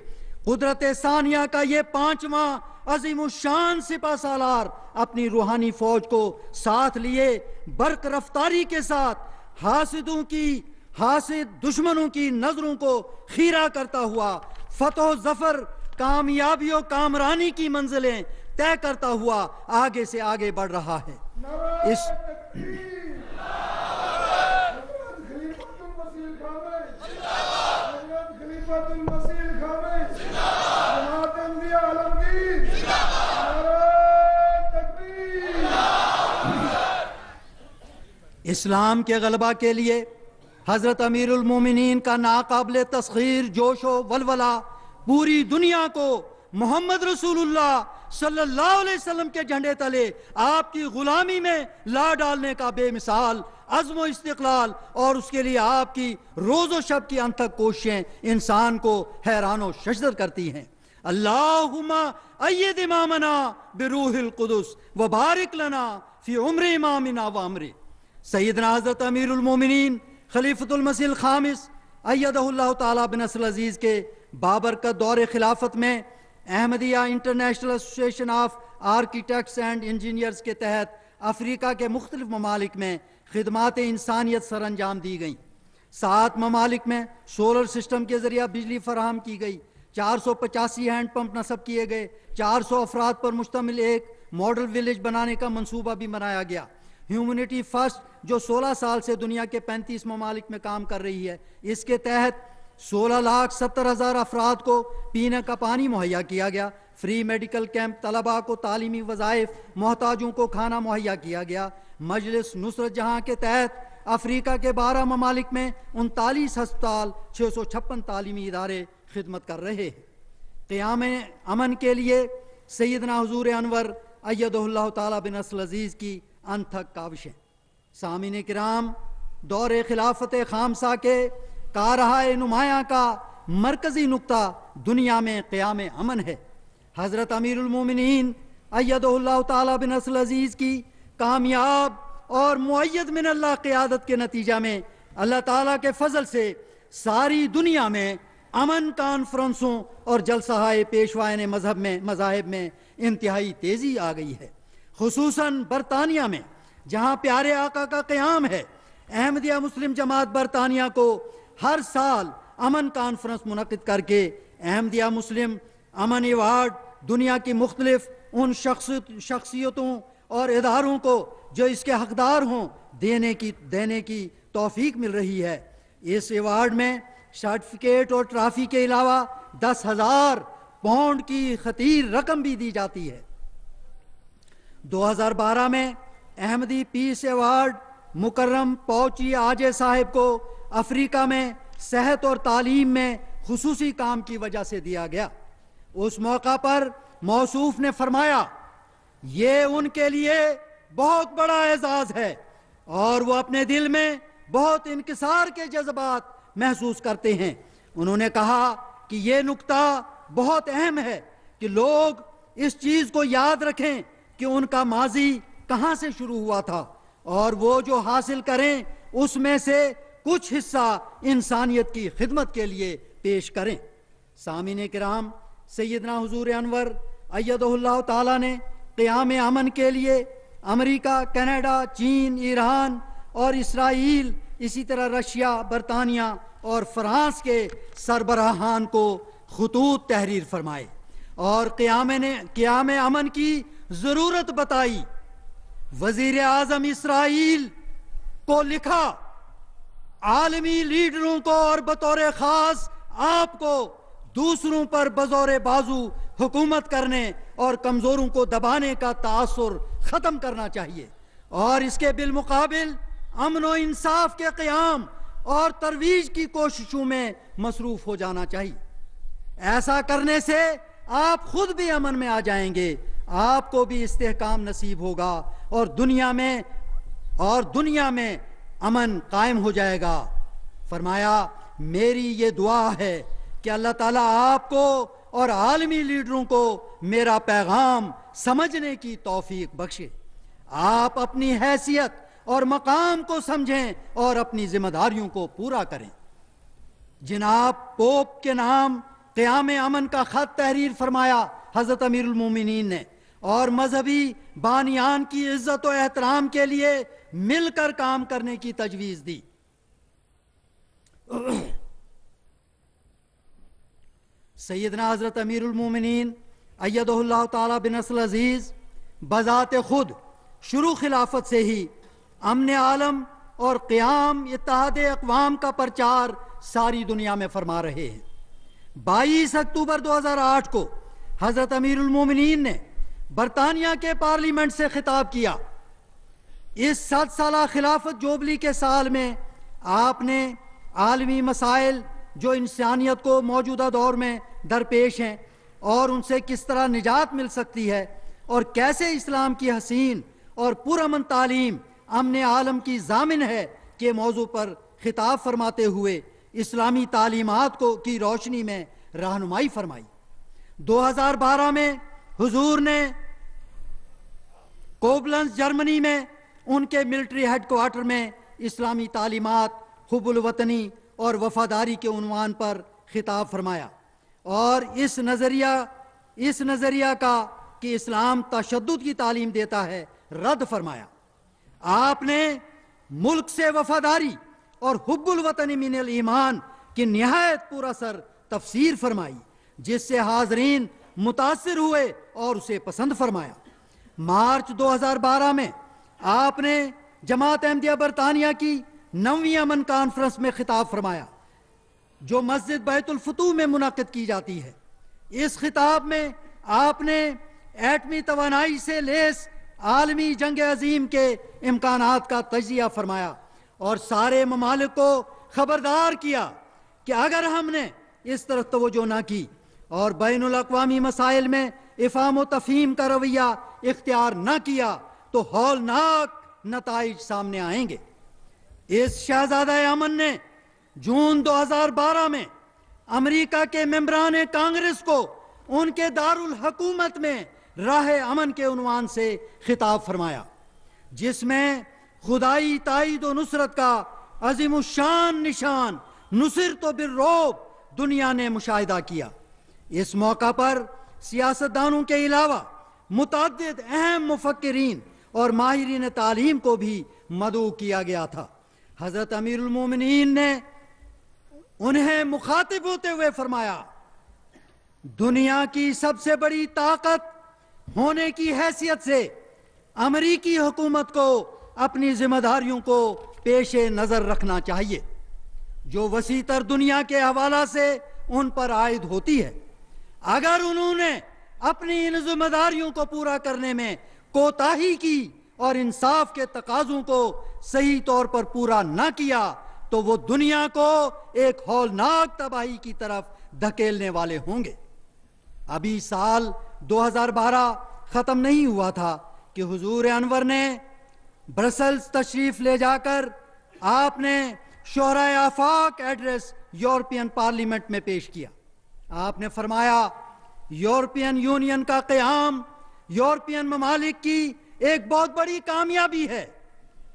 قدرت ثانیہ کا یہ 5واں عظیم الشان سپہ سالار اپنی روحانی فوج کو ساتھ لیے برق رفتاری کے ساتھ حاسد دشمنوں کی نظروں کو خیرہ کرتا ہوا فتح و ظفر، کامیابی و کامرانی کی منزلیں طے کرتا ہوا آگے سے آگے بڑھ رہا ہے. اس اسلام کے غلبہ کے لیے حضرت امیر المومنین کا ناقابل تسخیر جوش و ولولہ پوری دنیا کو محمد رسول اللہ صلی اللہ علیہ وسلم کے جھنڈے تلے آپ کی غلامی میں لا ڈالنے کا بے مثال عزم و استقلال اور اس کے لیے آپ کی روز و شب کی انتھک کوششیں انسان کو حیران و ششدر کرتی ہیں. اللہم اید امامنا بروح القدس وبارک لنا فی عمر امامنا و عمر. سیدنا حضرت امیر المومنین خلیفۃ المسیح الخامس ایدہ اللہ تعالیٰ بنصر العزیز کے بابرکت دور خلافت میں Ahmadiyya international association of architects and engineers کے تحت افریقہ کے مختلف ممالک میں خدمات انسانیت سر انجام دی گئیں. 7 ممالک میں سولر سسٹم کے ذریعہ بجلی فراہم کی گئی. 485 ہینڈ پمپ نصب کیے گئے. 400 افراد پر مشتمل ایک ماڈل ولیج بنانے کا منصوبہ بھی بنایا گیا. ہیومنٹی فرسٹ جو 16 سال سے دنیا کے 35 ممالک میں کام کر رہی ہے، اس کے تحت 16,70,000 افراد کو پینے کا پانی مہیا کیا گیا. فری میڈیکل کیمپ، طلباء کو تعلیمی وظائف، محتاجوں کو کھانا مہیا کیا گیا. مجلس نصرت جہاں کے تحت افریقہ کے 12 ممالک میں 39 ہسپتال، 656 تعلیمی ادارے خدمت کر رہے ہیں. قیام امن کے لیے سیدنا حضور انور ایدہ اللہ تعالیٰ بنصر العزیز کی انتھک کاوشیں. سامعین کرام، دور خلافت خامسہ کے کارہائے نمایاں کا مرکزی نقطہ دنیا میں قیام امن ہے. حضرت امیر المومنین ایدہ اللہ تعالیٰ بنصر العزیز کی کامیاب اور مؤید من اللہ قیادت کے نتیجہ میں اللہ تعالیٰ کے فضل سے ساری دنیا میں امن کانفرنسوں اور جلسہ پیشوائے مذاہب میں انتہائی تیزی آ گئی ہے. خصوصاً برطانیہ میں جہاں پیارے آقا کا قیام ہے، احمدیہ مسلم جماعت برطانیہ کو ہر سال امن کانفرنس منعقد کر کے احمدیہ مسلم امن ایوارڈ دنیا کی مختلف ان شخصیتوں اور اداروں کو جو اس کے حقدار ہوں دینے کی توفیق مل رہی ہے. اس ایوارڈ میں سرٹیفکیٹ اور ٹرافی کے علاوہ 10,000 پاؤنڈ کی خطیر رقم بھی دی جاتی ہے. 2012 میں احمدی پیس ایوارڈ مکرم پوچی آجے صاحب کو افریقہ میں صحت اور تعلیم میں خصوصی کام کی وجہ سے دیا گیا. اس موقع پر موصوف نے فرمایا، یہ ان کے لیے بہت بڑا اعزاز ہے اور وہ اپنے دل میں بہت انکسار کے جذبات محسوس کرتے ہیں. انہوں نے کہا کہ یہ نکتہ بہت اہم ہے کہ لوگ اس چیز کو یاد رکھیں کہ ان کا ماضی کہاں سے شروع ہوا تھا اور وہ جو حاصل کریں اس میں سے کچھ حصہ انسانیت کی خدمت کے لیے پیش کریں. سامعین کرام، سیدنا حضور انور ایدہ اللہ تعالیٰ نے قیام امن کے لیے امریکہ، کینیڈا، چین، ایران اور اسرائیل، اسی طرح رشیا، برطانیہ اور فرانس کے سربراہان کو خطوط تحریر فرمائے اور قیام امن کی ضرورت بتائی. وزیر اعظم اسرائیل کو لکھا، عالمی لیڈروں کو اور بطور خاص آپ کو دوسروں پر بزور بازو حکومت کرنے اور کمزوروں کو دبانے کا تاثر ختم کرنا چاہیے، اور اس کے بالمقابل امن و انصاف کے قیام اور ترویج کی کوششوں میں مصروف ہو جانا چاہیے۔ ایسا کرنے سے آپ خود بھی امن میں آ جائیں گے، آپ کو بھی استحکام نصیب ہوگا، اور دنیا میں امن قائم ہو جائے گا۔ فرمایا میری یہ دعا ہے کہ اللہ تعالیٰ آپ کو اور عالمی لیڈروں کو میرا پیغام سمجھنے کی توفیق بخشے، آپ اپنی حیثیت اور مقام کو سمجھیں اور اپنی ذمہ داریوں کو پورا کریں۔ جناب پوپ کے نام قیام امن کا خط تحریر فرمایا حضرت امیر المومنین نے، اور مذہبی بانیان کی عزت و احترام کے لیے مل کر کام کرنے کی تجویز دی۔ سیدنا حضرت امیر المومنین ایدہ اللہ تعالی بنصر عزیز بذات خود شروع خلافت سے ہی امن عالم اور قیام اتحاد اقوام کا پرچار ساری دنیا میں فرما رہے ہیں۔ 22 اکتوبر 2008 کو حضرت امیر المومنین نے برطانیہ کے پارلیمنٹ سے خطاب کیا۔ اس 7 سالہ خلافت جوبلی کے سال میں آپ نے عالمی مسائل جو انسانیت کو موجودہ دور میں درپیش ہیں اور ان سے کس طرح نجات مل سکتی ہے، اور کیسے اسلام کی حسین اور پرامن تعلیم امن عالم کی ضامن ہے کے موضوع پر خطاب فرماتے ہوئے اسلامی تعلیمات کی روشنی میں رہنمائی فرمائی۔ 2012 میں حضور نے کوبلنز جرمنی میں ان کے ملٹری ہیڈ کوارٹر میں اسلامی تعلیمات، حب الوطنی اور وفاداری کے عنوان پر خطاب فرمایا، اور اس نظریہ کا کہ اسلام تشدد کی تعلیم دیتا ہے رد فرمایا۔ آپ نے ملک سے وفاداری اور حب الوطنی من الایمان کی نہایت پر اثر تفسیر فرمائی، جس سے حاضرین متاثر ہوئے اور اسے پسند فرمایا۔ مارچ 2012 میں آپ نے جماعت احمدیہ برطانیہ کی 9ویں امن کانفرنس میں خطاب فرمایا، جو مسجد بیت الفتوح میں منعقد کی جاتی ہے۔ اس خطاب میں آپ نے ایٹمی توانائی سے لیس عالمی جنگ عظیم کے امکانات کا تجزیہ فرمایا، اور سارے ممالک کو خبردار کیا کہ اگر ہم نے اس طرف توجہ نہ کی اور بین الاقوامی مسائل میں افہام و تفہیم کا رویہ اختیار نہ کیا تو ہولناک نتائج سامنے آئیں گے۔ اس شہزادہ امن نے جون 2012 میں امریکہ کے ممبران کانگریس کو ان کے دارالحکومت میں راہ امن کے عنوان سے خطاب فرمایا، جس میں خدائی تائید و نصرت کا عظیم الشان نشان نصرت بالرعب دنیا نے مشاہدہ کیا۔ اس موقع پر سیاستدانوں کے علاوہ متعدد اہم مفکرین اور ماہرین تعلیم کو بھی مدعو کیا گیا تھا۔ حضرت امیر المومنین نے انہیں مخاطب ہوتے ہوئے فرمایا، دنیا کی سب سے بڑی طاقت ہونے کی حیثیت سے امریکی حکومت کو اپنی ذمہ داریوں کو پیش نظر رکھنا چاہیے، جو وسیع تر دنیا کے حوالہ سے ان پر عائد ہوتی ہے۔ اگر انہوں نے اپنی ان ذمہ داریوں کو پورا کرنے میں کوتاہی کی اور انصاف کے تقاضوں کو صحیح طور پر پورا نہ کیا تو وہ دنیا کو ایک ہولناک تباہی کی طرف دھکیلنے والے ہوں گے۔ ابھی سال 2012 ختم نہیں ہوا تھا کہ حضور انور نے برسلز تشریف لے جا کر آپ نے شورائے آفاق ایڈریس یورپین پارلیمنٹ میں پیش کیا۔ آپ نے فرمایا، یورپین یونین کا قیام یورپین ممالک کی ایک بہت بڑی کامیابی ہے،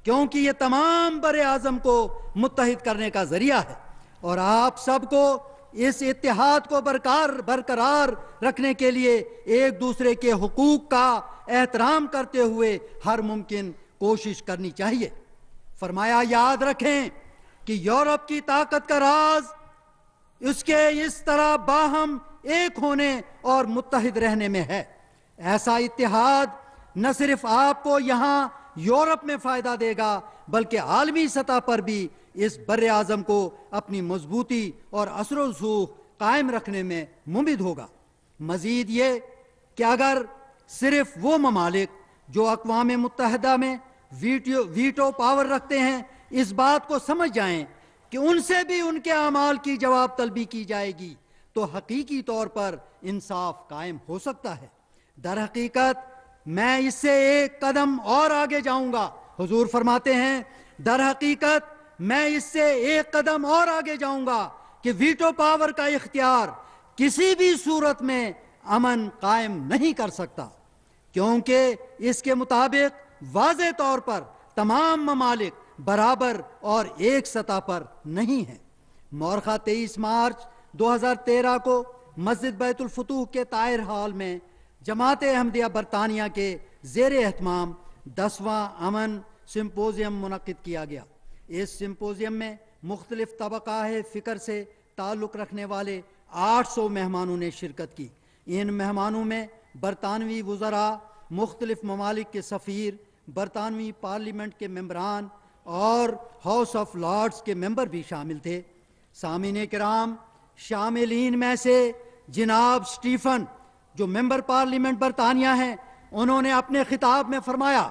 کیونکہ یہ تمام بر اعظم کو متحد کرنے کا ذریعہ ہے، اور آپ سب کو اس اتحاد کو برقرار رکھنے کے لیے ایک دوسرے کے حقوق کا احترام کرتے ہوئے ہر ممکن کوشش کرنی چاہیے۔ فرمایا، یاد رکھیں کہ یورپ کی طاقت کا راز اس کے اس طرح باہم ایک ہونے اور متحد رہنے میں ہے۔ ایسا اتحاد نہ صرف آپ کو یہاں یورپ میں فائدہ دے گا بلکہ عالمی سطح پر بھی اس بر اعظم کو اپنی مضبوطی اور اثر و رسوخ قائم رکھنے میں ممد ہوگا۔ مزید یہ کہ اگر صرف وہ ممالک جو اقوام متحدہ میں ویٹو پاور رکھتے ہیں اس بات کو سمجھ جائیں کہ ان سے بھی ان کے اعمال کی جواب طلبی کی جائے گی تو حقیقی طور پر انصاف قائم ہو سکتا ہے۔ در حقیقت میں اس سے ایک قدم اور آگے جاؤں گا۔ حضور فرماتے ہیں در حقیقت میں اس سے ایک قدم اور آگے جاؤں گا کہ ویٹو پاور کا اختیار کسی بھی صورت میں امن قائم نہیں کر سکتا، کیونکہ اس کے مطابق واضح طور پر تمام ممالک برابر اور ایک سطح پر نہیں ہیں۔ مورخہ 23 مارچ 2013 کو مسجد بیت الفتوح کے طاہر ہال میں جماعت احمدیہ برطانیہ کے زیر اہتمام 10واں امن سمپوزیم منعقد کیا گیا۔ اس سمپوزیم میں مختلف طبقہ فکر سے تعلق رکھنے والے 800 مہمانوں نے شرکت کی۔ ان مہمانوں میں برطانوی وزراء، مختلف ممالک کے سفیر، برطانوی پارلیمنٹ کے ممبران اور ہاؤس آف لارڈز کے ممبر بھی شامل تھے۔ سامعین کرام، شاملین میں سے جناب سٹیفن جو ممبر پارلیمنٹ برطانیہ ہیں، انہوں نے اپنے خطاب میں فرمایا،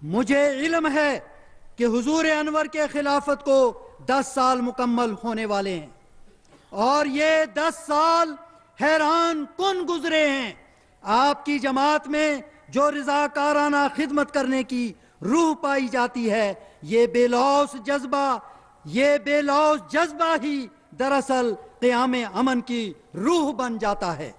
مجھے علم ہے کہ حضور انور کے خلافت کو 10 سال مکمل ہونے والے ہیں اور یہ 10 سال حیران کن گزرے ہیں۔ آپ کی جماعت میں جو رضاکارانہ خدمت کرنے کی روح پائی جاتی ہے، یہ بے لوث جذبہ ہی دراصل قیام امن کی روح بن جاتا ہے۔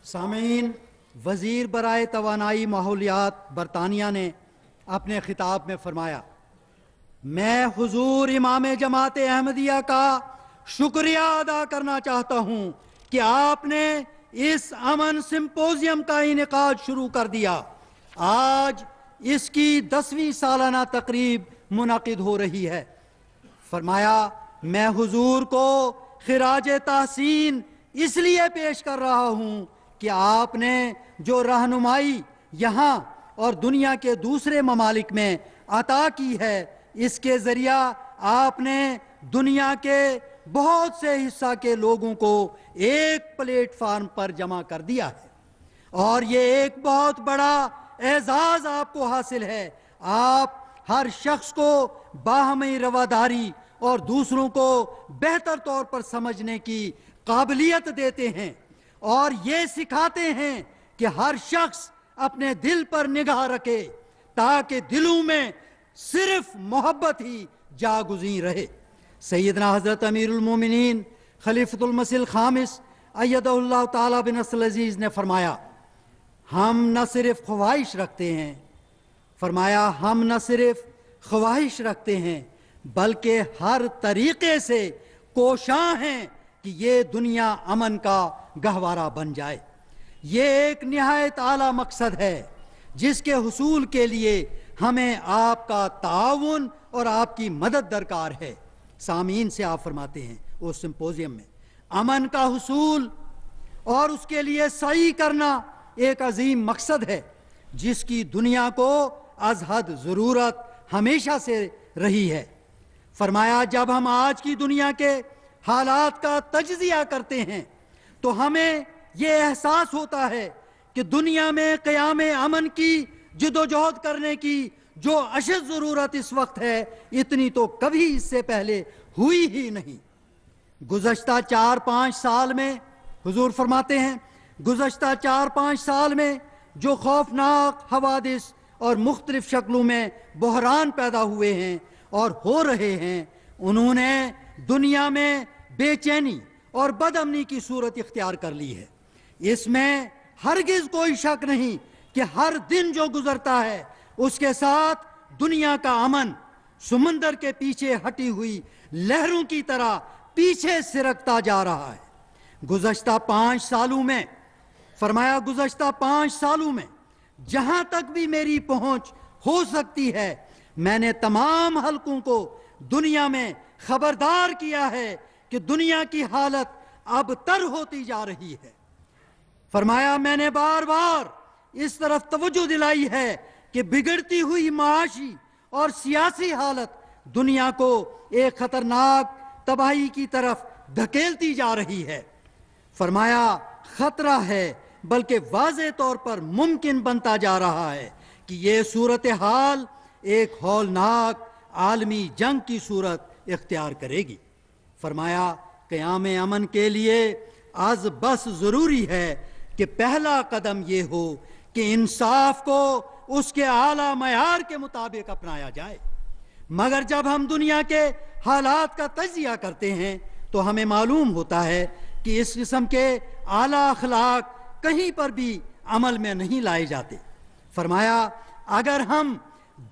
سامعین، وزیر برائے توانائی ماحولیات برطانیہ نے اپنے خطاب میں فرمایا، میں حضور امام جماعت احمدیہ کا شکریہ ادا کرنا چاہتا ہوں کہ آپ نے اس امن سمپوزیم کا انعقاد شروع کر دیا۔ آج اس کی 10ویں سالانہ تقریب منعقد ہو رہی ہے۔ فرمایا، میں حضور کو خراج تحسین اس لیے پیش کر رہا ہوں کہ آپ نے جو رہنمائی یہاں اور دنیا کے دوسرے ممالک میں عطا کی ہے، اس کے ذریعہ آپ نے دنیا کے بہت سے حصہ کے لوگوں کو ایک پلیٹ فارم پر جمع کر دیا ہے، اور یہ ایک بہت بڑا اعزاز آپ کو حاصل ہے۔ آپ ہر شخص کو باہمی رواداری اور دوسروں کو بہتر طور پر سمجھنے کی قابلیت دیتے ہیں اور یہ سکھاتے ہیں کہ ہر شخص اپنے دل پر نگاہ رکھے تاکہ دلوں میں صرف محبت ہی جاگزیں رہے۔ سیدنا حضرت امیر المومنین خلیفۃ المسیح الخامس ایدہ اللہ تعالیٰ بنصر العزیز نے فرمایا، ہم نہ صرف خواہش رکھتے ہیں، فرمایا ہم نہ صرف خواہش رکھتے ہیں بلکہ ہر طریقے سے کوشاں ہیں کہ یہ دنیا امن کا گہوارہ بن جائے۔ یہ ایک نہایت اعلیٰ مقصد ہے جس کے حصول کے لیے ہمیں آپ کا تعاون اور آپ کی مدد درکار ہے۔ سامعین سے آپ فرماتے ہیں اس سمپوزیم میں، امن کا حصول اور اس کے لیے سعی کرنا ایک عظیم مقصد ہے جس کی دنیا کو از حد ضرورت ہمیشہ سے رہی ہے۔ فرمایا، جب ہم آج کی دنیا کے حالات کا تجزیہ کرتے ہیں تو ہمیں یہ احساس ہوتا ہے کہ دنیا میں قیام امن کی جدوجہد کرنے کی جو اشد ضرورت اس وقت ہے، اتنی تو کبھی اس سے پہلے ہوئی ہی نہیں۔ گزشتہ 4-5 سال میں، حضور فرماتے ہیں، گزشتہ 4-5 سال میں جو خوفناک حوادث اور مختلف شکلوں میں بحران پیدا ہوئے ہیں اور ہو رہے ہیں، انہوں نے دنیا میں بے چینی اور بد امنی کی صورت اختیار کر لی ہے۔ اس میں ہرگز کوئی شک نہیں کہ ہر دن جو گزرتا ہے اس کے ساتھ دنیا کا امن سمندر کے پیچھے ہٹی ہوئی لہروں کی طرح پیچھے سرکتا جا رہا ہے۔ گزشتہ 5 سالوں میں، فرمایا گزشتہ 5 سالوں میں جہاں تک بھی میری پہنچ ہو سکتی ہے، میں نے تمام حلقوں کو دنیا میں خبردار کیا ہے کہ دنیا کی حالت اب تر ہوتی جا رہی ہے۔ فرمایا میں نے بار بار اس طرف توجہ دلائی ہے کہ بگڑتی ہوئی معاشی اور سیاسی حالت دنیا کو ایک خطرناک تباہی کی طرف دھکیلتی جا رہی ہے۔ فرمایا خطرہ ہے بلکہ واضح طور پر ممکن بنتا جا رہا ہے کہ یہ صورتحال ایک ہولناک عالمی جنگ کی صورت اختیار کرے گی۔ فرمایا قیام امن کے لیے از بس ضروری ہے کہ پہلا قدم یہ ہو کہ انصاف کو اس کے اعلیٰ معیار کے مطابق اپنایا جائے۔ مگر جب ہم دنیا کے حالات کا تجزیہ کرتے ہیں تو ہمیں معلوم ہوتا ہے کہ اس قسم کے اعلیٰ اخلاق کہیں پر بھی عمل میں نہیں لائے جاتے۔ فرمایا اگر ہم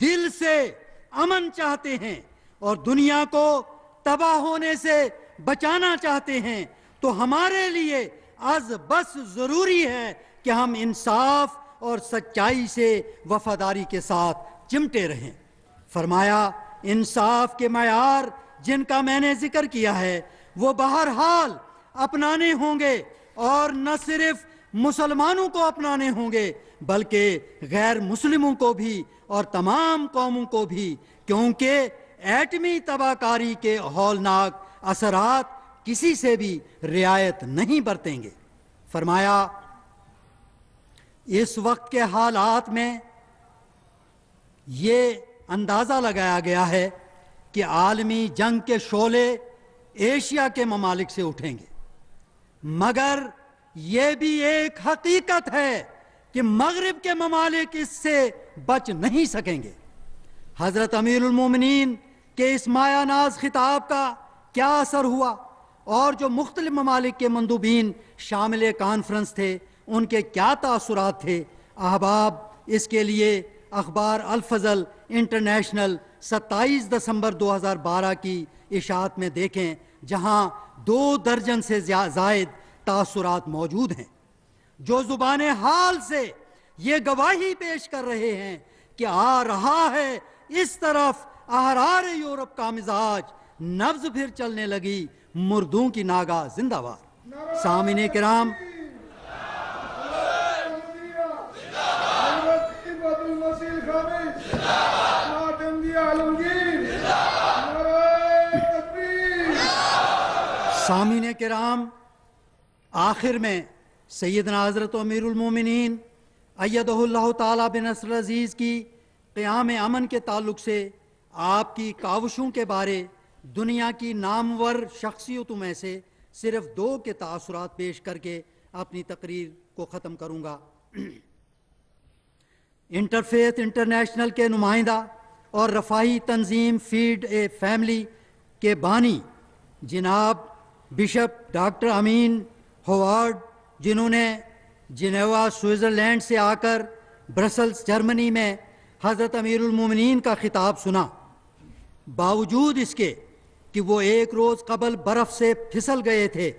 دل سے امن چاہتے ہیں اور دنیا کو تباہ ہونے سے بچانا چاہتے ہیں تو ہمارے لیے از بس ضروری ہے کہ ہم انصاف اور سچائی سے وفاداری کے ساتھ چمٹے رہیں۔ فرمایا انصاف کے معیار جن کا میں نے ذکر کیا ہے وہ بہرحال اپنانے ہوں گے، اور نہ صرف مسلمانوں کو اپنانے ہوں گے بلکہ غیر مسلموں کو بھی اور تمام قوموں کو بھی، کیونکہ ایٹمی تباہ کاری کے ہولناک اثرات کسی سے بھی رعایت نہیں برتیں گے۔ فرمایا اس وقت کے حالات میں یہ اندازہ لگایا گیا ہے کہ عالمی جنگ کے شعلے ایشیا کے ممالک سے اٹھیں گے، مگر یہ بھی ایک حقیقت ہے کہ مغرب کے ممالک اس سے بچ نہیں سکیں گے۔ حضرت امیر المومنین کے اس مایہ ناز خطاب کا کیا اثر ہوا اور جو مختلف ممالک کے مندوبین شامل کانفرنس تھے ان کے کیا تاثرات تھے، احباب اس کے لیے اخبار الفضل انٹرنیشنل 27 دسمبر 2012 کی اشاعت میں دیکھیں، جہاں 2 درجن سے زائد تاثرات موجود ہیں جو زبان حال سے یہ گواہی پیش کر رہے ہیں کہ آ رہا ہے اس طرف احرار یورپ کا مزاج، نبض پھر چلنے لگی مردوں کی ناگاہ زندہ باد۔ سامعین کرام، سامعین کرام، آخر میں سیدنا حضرت امیر المومنین ایدہ اللہ تعالیٰ بنصر عزیز کی قیام امن کے تعلق سے آپ کی کاوشوں کے بارے دنیا کی نامور شخصیتوں میں سے صرف 2 کے تاثرات پیش کر کے اپنی تقریر کو ختم کروں گا۔ انٹرفیتھ انٹرنیشنل کے نمائندہ اور رفاہی تنظیم فیڈ اے فیملی کے بانی جناب بشپ ڈاکٹر امین ہوارڈ، جنہوں نے جنیوا سوئٹزرلینڈ سے آ کر برسلز جرمنی میں حضرت امیر المومنین کا خطاب سنا، باوجود اس کے کہ وہ ایک روز قبل برف سے پھسل گئے تھے،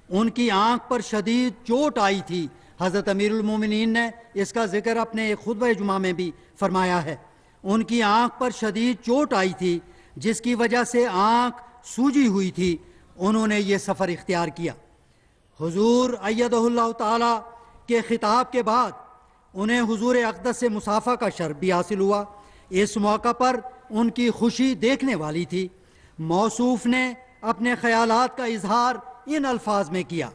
ان کی آنکھ پر شدید چوٹ آئی تھی۔ حضرت امیر المومنین نے اس کا ذکر اپنے خطبہ جمعہ میں بھی فرمایا ہے۔ ان کی آنکھ پر شدید چوٹ آئی تھی جس کی وجہ سے آنکھ سوجی ہوئی تھی۔ انہوں نے یہ سفر اختیار کیا۔ حضور ایدہ اللہ تعالیٰ کے خطاب کے بعد انہیں حضور اقدس سے مصافحہ کا شرف بھی حاصل ہوا۔ اس موقع پر ان کی خوشی دیکھنے والی تھی۔ موصوف نے اپنے خیالات کا اظہار ان الفاظ میں کیا،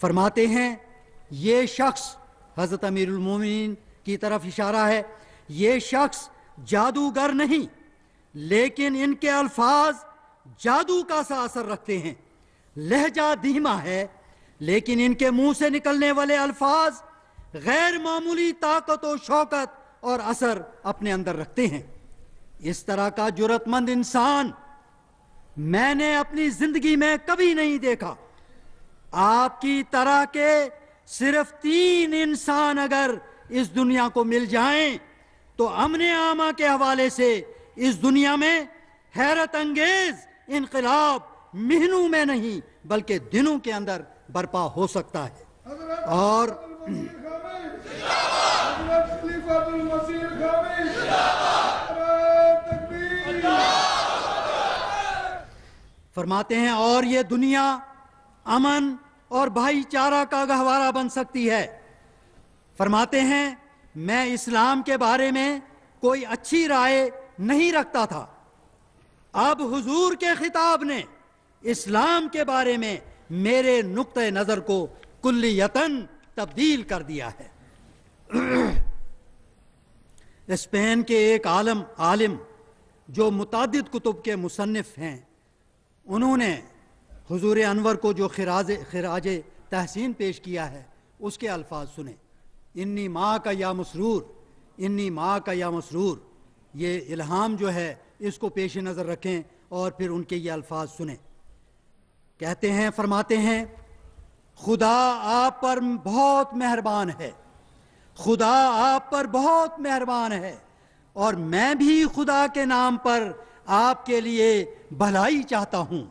فرماتے ہیں یہ شخص، حضرت امیر المومنین کی طرف اشارہ ہے، یہ شخص جادوگر نہیں لیکن ان کے الفاظ جادو کا سا اثر رکھتے ہیں۔ لہجہ دھیما ہے لیکن ان کے منہ سے نکلنے والے الفاظ غیر معمولی طاقت و شوکت اور اثر اپنے اندر رکھتے ہیں۔ اس طرح کا جرأت مند انسان میں نے اپنی زندگی میں کبھی نہیں دیکھا۔ آپ کی طرح کے صرف 3 انسان اگر اس دنیا کو مل جائیں تو امن عامہ کے حوالے سے اس دنیا میں حیرت انگیز انقلاب مہینوں میں نہیں بلکہ دنوں کے اندر برپا ہو سکتا ہے۔ اور فرماتے ہیں اور یہ دنیا امن اور بھائی چارہ کا گہوارہ بن سکتی ہے۔ فرماتے ہیں میں اسلام کے بارے میں کوئی اچھی رائے نہیں رکھتا تھا، اب حضور کے خطاب نے اسلام کے بارے میں میرے نقطہ نظر کو کلیتاً تبدیل کر دیا ہے۔ اسپین کے ایک عالم جو متعدد کتب کے مصنف ہیں، انہوں نے حضور انور کو جو خراج تحسین پیش کیا ہے اس کے الفاظ سنیں۔ انی ماں کا یا مسرور، انی ماں کا یا مسرور، یہ الہام جو ہے اس کو پیش نظر رکھیں اور پھر ان کے یہ الفاظ سنیں۔ کہتے ہیں، فرماتے ہیں خدا آپ پر بہت مہربان ہے، خدا آپ پر بہت مہربان ہے، اور میں بھی خدا کے نام پر آپ کے لیے بھلائی چاہتا ہوں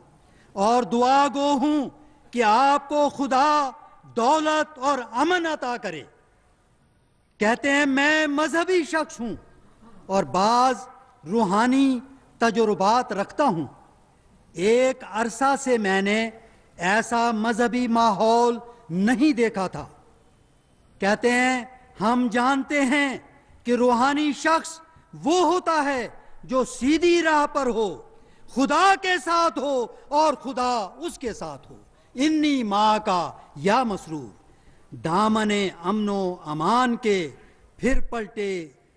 اور دعا گو ہوں کہ آپ کو خدا دولت اور امن عطا کرے۔ کہتے ہیں میں مذہبی شخص ہوں اور بعض روحانی تجربات رکھتا ہوں، ایک عرصہ سے میں نے ایسا مذہبی ماحول نہیں دیکھا تھا۔ کہتے ہیں ہم جانتے ہیں کہ روحانی شخص وہ ہوتا ہے جو سیدھی راہ پر ہو، خدا کے ساتھ ہو اور خدا اس کے ساتھ ہو۔ انی ماں کا یا مسرور، دامن امن و امان کے پھر پلٹے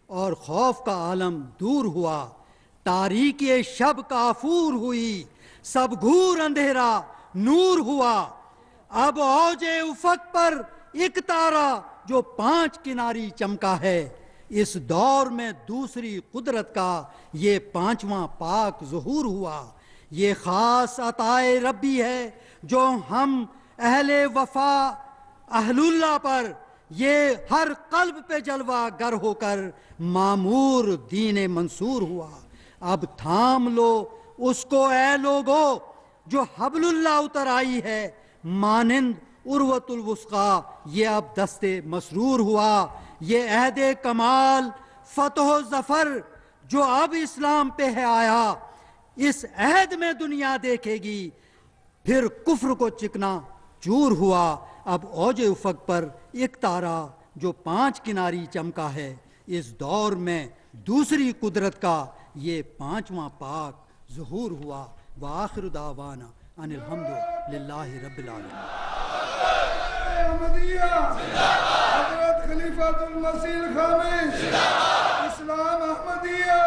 اور خوف کا عالم دور ہوا، تاریکی شب کافور ہوئی، سب گھور اندھیرا نور ہوا، اب اوج افق پر ایک تارا جو 5 کناری چمکا ہے، اس دور میں دوسری قدرت کا یہ 5واں پاک ظہور ہوا، یہ خاص عطائے ربی ہے جو ہم اہل وفا اہل اللہ پر یہ ہر قلب پہ جلوہ گر ہو کر معمور دین منصور ہوا۔ اب تھام لو اس کو اے لوگو جو حبل اللہ اتر آئی ہے، مانند عروۃ الوثقیٰ یہ اب دست مسرور ہوا، یہ عہد کمال فتح و ظفر جو اب اسلام پہ ہے آیا، اس عہد میں دنیا دیکھے گی، پھر کفر کو چکنا چور ہوا، اب اوج افق پر ایک تارا جو 5 کناری چمکا ہے، اس دور میں دوسری قدرت کا یہ 5واں پاک ظہور ہوا۔ وآخر دعوانا ان الحمد للہ رب العالمین۔ احمدیہ، حضرت خلیفۃ المسیح الخامس، اسلام احمدیہ